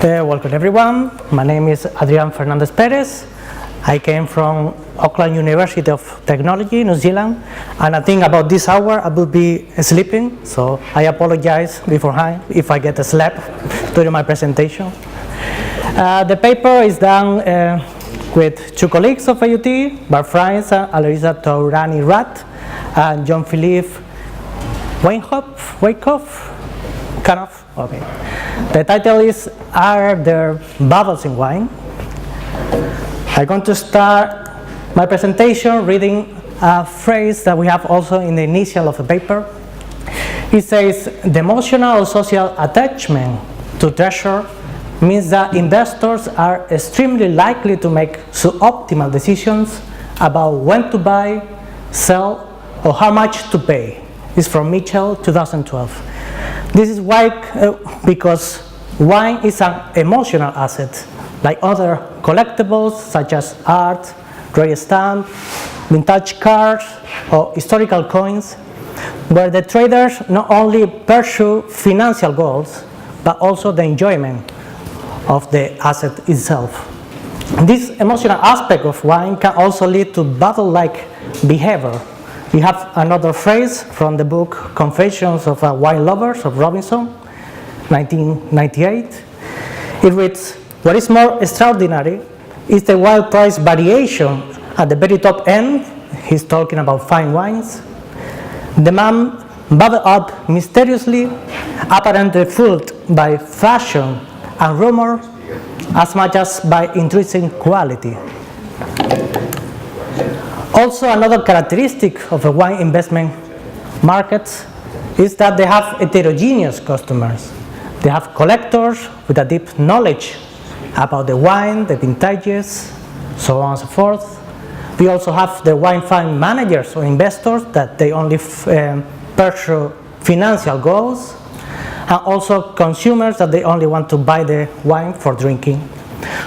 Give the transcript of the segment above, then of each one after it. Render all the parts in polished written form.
Welcome everyone. My name is Adrian Fernandez-Perez. I came from Auckland University of Technology, New Zealand, and I think about this hour I will be sleeping, so I apologize beforehand if I get a slap during my presentation. The paper is done with two colleagues of AUT, Bart Frijns and Alireza Tourani-Rad, and Jean-Philippe Weisskop, kind of. Okay. The title is Are There Bubbles in Wine? I'm going to start my presentation reading a phrase that we have also in the initial of the paper. It says, the emotional or social attachment to treasure means that investors are extremely likely to make suboptimal decisions about when to buy, sell, or how much to pay. It's from Mitchell, 2012. This is why, because wine is an emotional asset, like other collectibles such as art, rare stamp, vintage cars, or historical coins, where the traders not only pursue financial goals, but also the enjoyment of the asset itself. This emotional aspect of wine can also lead to bubble-like behavior. We have another phrase from the book Confessions of Wine Lovers of Robinson, 1998. It reads, what is more extraordinary is the wild price variation at the very top end. He's talking about fine wines. The man bubbled up mysteriously, apparently fooled by fashion and rumor as much as by intrinsic quality. Also, another characteristic of the wine investment markets is that they have heterogeneous customers. They have collectors with a deep knowledge about the wine, the vintages, so on and so forth. We also have the wine fund managers or investors that they only pursue financial goals, and also consumers that they only want to buy the wine for drinking.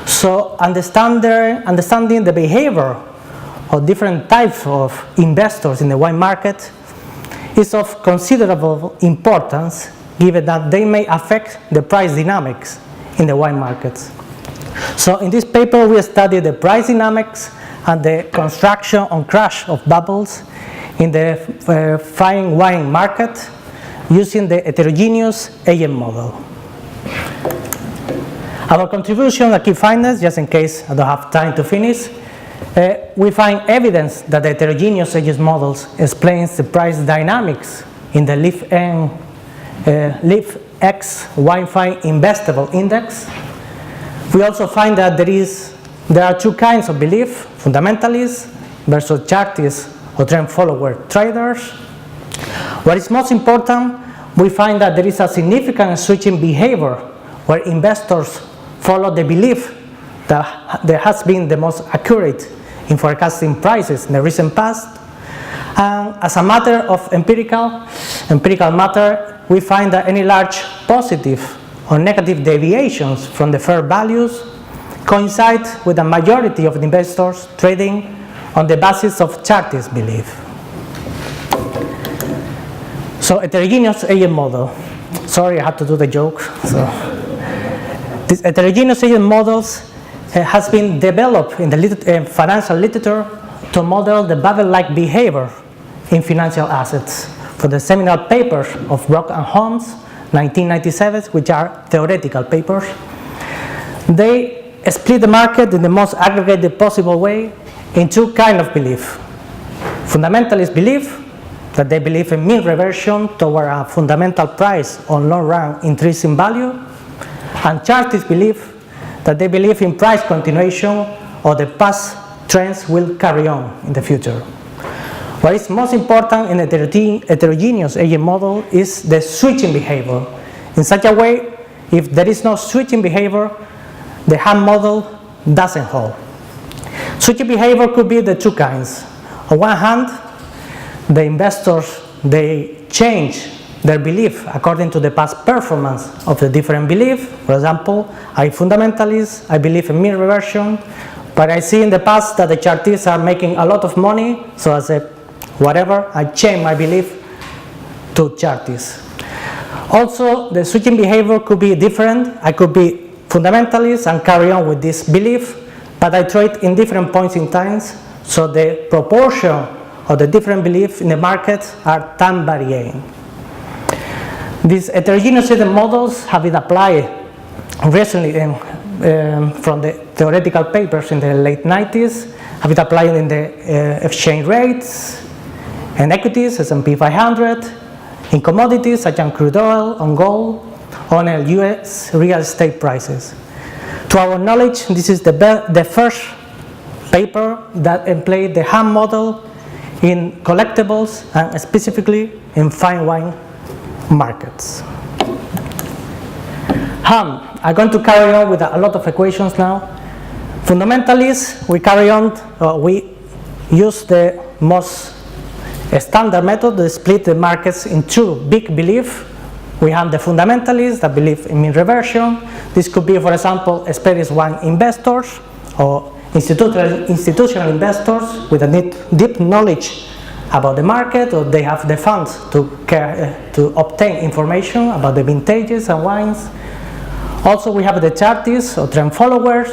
So understanding the behavior of different types of investors in the wine market is of considerable importance, given that they may affect the price dynamics in the wine markets. So in this paper we study the price dynamics and the construction and crash of bubbles in the fine wine market using the heterogeneous agent model. Our contribution, the key findings, just in case I don't have time to finish, we find evidence that the heterogeneous agent models explains the price dynamics in the LIF-X Wine Fine Investable Index. We also find that there are two kinds of belief, fundamentalists versus chartists or trend follower traders. What is most important, we find that there is a significant switching behavior where investors follow the belief that there has been the most accurate in forecasting prices in the recent past. And as a matter of empirical matter, we find that any large positive or negative deviations from the fair values coincide with the majority of the investors trading on the basis of chartist belief. So heterogeneous agent model. Sorry, I had to do the joke. So these heterogeneous agent models has been developed in the financial literature to model the bubble-like behavior in financial assets for the seminal papers of Brock and Holmes, 1997, which are theoretical papers. They split the market in the most aggregated possible way in two kinds of belief. Fundamentalist belief, that they believe in mean reversion toward a fundamental price on long-run intrinsic value, and chartist belief, that they believe in price continuation or the past trends will carry on in the future. What is most important in the heterogeneous agent model is the switching behavior. In such a way, if there is no switching behavior, the hand model doesn't hold. Switching behavior could be the two kinds. On one hand, the investors, they change their belief according to the past performance of the different belief. For example, I'm fundamentalist, I believe in mean reversion, but I see in the past that the chartists are making a lot of money, so I said, whatever, I change my belief to chartists. Also, the switching behavior could be different. I could be fundamentalists and carry on with this belief, but I trade in different points in time, so the proportion of the different beliefs in the market are time varying. These heterogeneous models have been applied recently from the theoretical papers in the late 90s, have been applied in the exchange rates and equities, S&P 500, in commodities such as crude oil, on gold, on US real estate prices. To our knowledge, this is the first paper that employed the Ham model in collectibles and specifically in fine wine markets. Ham, I'm going to carry on with a lot of equations now. Fundamentalists, we use the most standard method to split the markets in two big beliefs. We have the fundamentalists that believe in mean reversion. This could be, for example, experienced wine investors or institutional investors with a deep knowledge about the market, or they have the funds to obtain information about the vintages and wines. Also, we have the chartists or trend followers.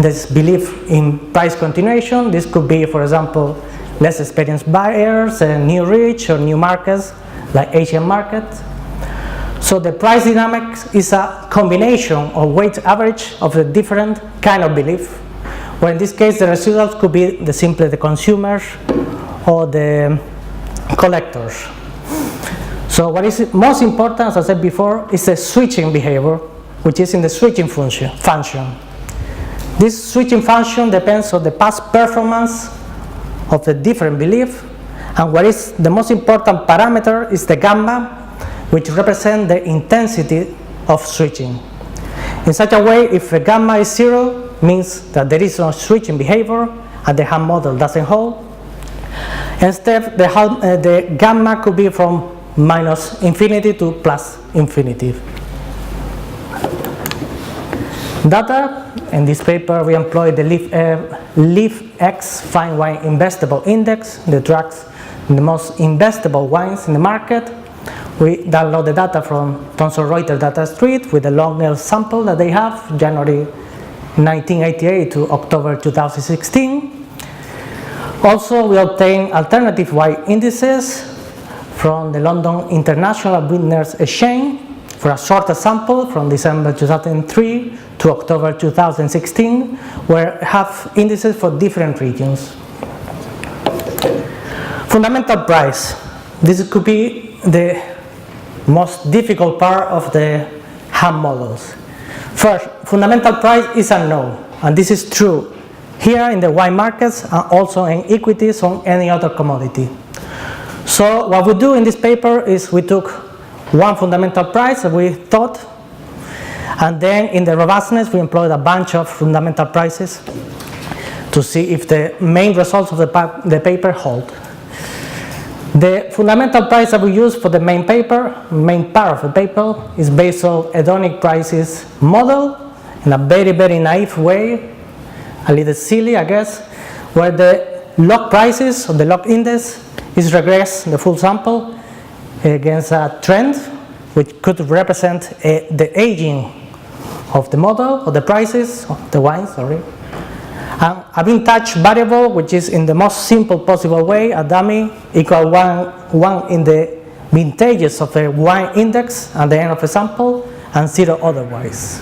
This belief in price continuation. This could be, for example, less experienced buyers, new rich or new markets like Asian markets. So the price dynamics is a combination or weighted average of the different kind of belief, where in this case the residuals could be simply the consumers or the collectors. So what is most important, as I said before, is the switching behavior, which is in the switching function. This switching function depends on the past performance of the different belief, and what is the most important parameter is the gamma, which represents the intensity of switching. In such a way, if the gamma is 0, means that there is no switching behavior and the Ham model doesn't hold. Instead, the gamma could be from minus infinity to plus infinity. Data. In this paper, we employ the LIF-X fine wine investable index that tracks the most investable wines in the market. We download the data from Thomson Reuters data street with the long sample that they have, January 1988 to October 2016. Also, we obtain alternative wine indices from the London International Vintners Exchange for a shorter sample from December 2003 to October 2016, where have indices for different regions. Fundamental price. This could be the most difficult part of the Ham models. First, fundamental price is unknown, and this is true here in the wine markets and also in equities on any other commodity. So what we do in this paper is we took one fundamental price that we thought, and then in the robustness we employed a bunch of fundamental prices to see if the main results of the paper hold. The fundamental price that we use for the main part of the paper is based on hedonic prices model in a very, very naive way, a little silly I guess, where the log prices or the log index is regress the full sample against a trend which could represent the aging of the model or the prices of the wine, and a vintage variable, which is in the most simple possible way a dummy equal one in the vintages of the wine index at the end of the sample and 0 otherwise.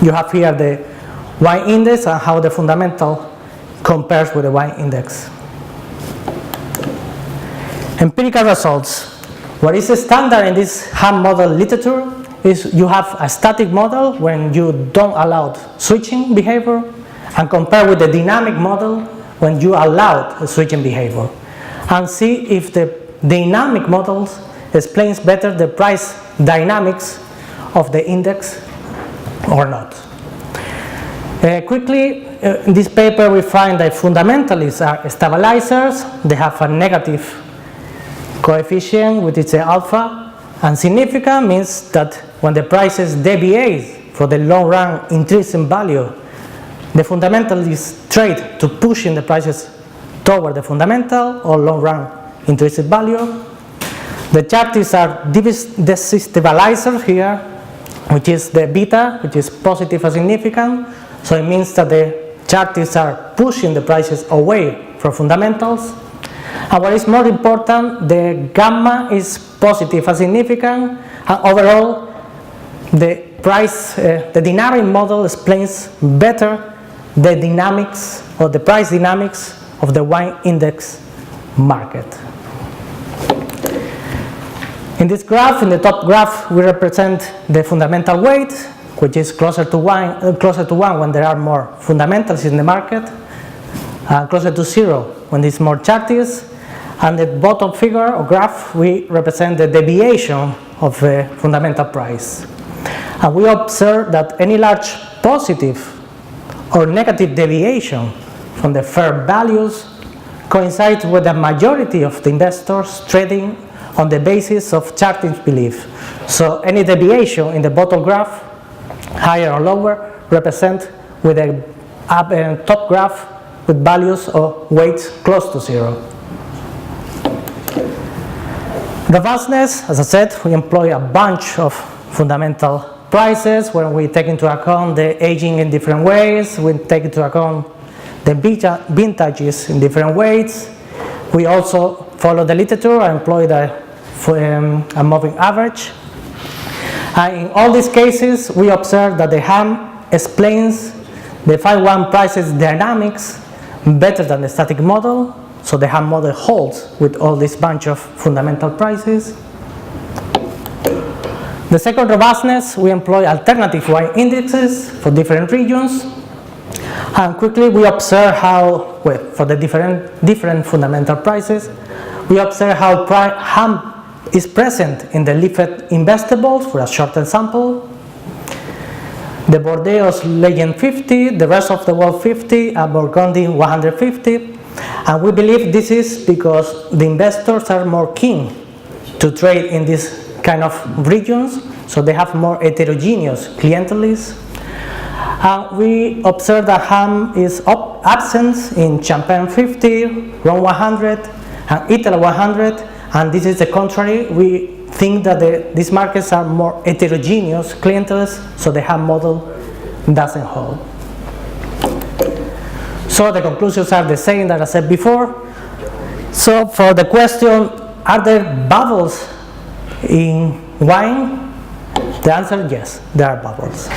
You have here the wine index and how the fundamental compares with the wine index. Empirical results. What is the standard in this Ham model literature is you have a static model when you don't allow switching behavior, and compare with the dynamic model when you allow switching behavior, and see if the dynamic models explains better the price dynamics of the index or not. Quickly, in this paper we find that fundamentalists are stabilizers. They have a negative coefficient, which is alpha, and significant means that when the prices deviate from the long run intrinsic value, the fundamentalists trade to pushing the prices toward the fundamental or long run intrinsic value. The chartists are destabilizers here, which is the beta, which is positive or significant. So it means that the chartists are pushing the prices away from fundamentals. And what is more important, the gamma is positive or significant, and overall the price, the dynamic model explains better the dynamics or the price dynamics of the wine index market. In this graph, in the top graph, we represent the fundamental weight, which is closer to 1 when there are more fundamentals in the market, closer to 0 when there's more chartists. And the bottom figure or graph, we represent the deviation of the fundamental price. And we observe that any large positive or negative deviation from the fair values coincides with the majority of the investors trading on the basis of charting belief. So any deviation in the bottom graph, higher or lower, represent with a top graph with values or weights close to 0. Robustness, as I said, we employ a bunch of fundamental prices when we take into account the aging in different ways, we take into account the vintages in different ways. We also follow the literature and employ a moving average. In all these cases, we observe that the HAM explains the Phi 1 prices dynamics better than the static model. So the HAM model holds with all this bunch of fundamental prices. The second robustness, we employ alternative wine indexes for different regions. And quickly we observe how, well, for the different fundamental prices, we observe how HAM is present in the leaflet investables for a shorter sample. The Bordeaux Legend 50, the rest of the world 50, and Burgundy 150. And we believe this is because the investors are more keen to trade in this kind of regions, so they have more heterogeneous clienteles. We observe that HAM is absent in Champagne 50, Rhone 100, and Italy 100, and this is the contrary. We think that these markets are more heterogeneous clienteles, so the HAM model doesn't hold. So the conclusions are the same that I said before. So for the question, are there bubbles in wine? The answer, yes, there are bubbles.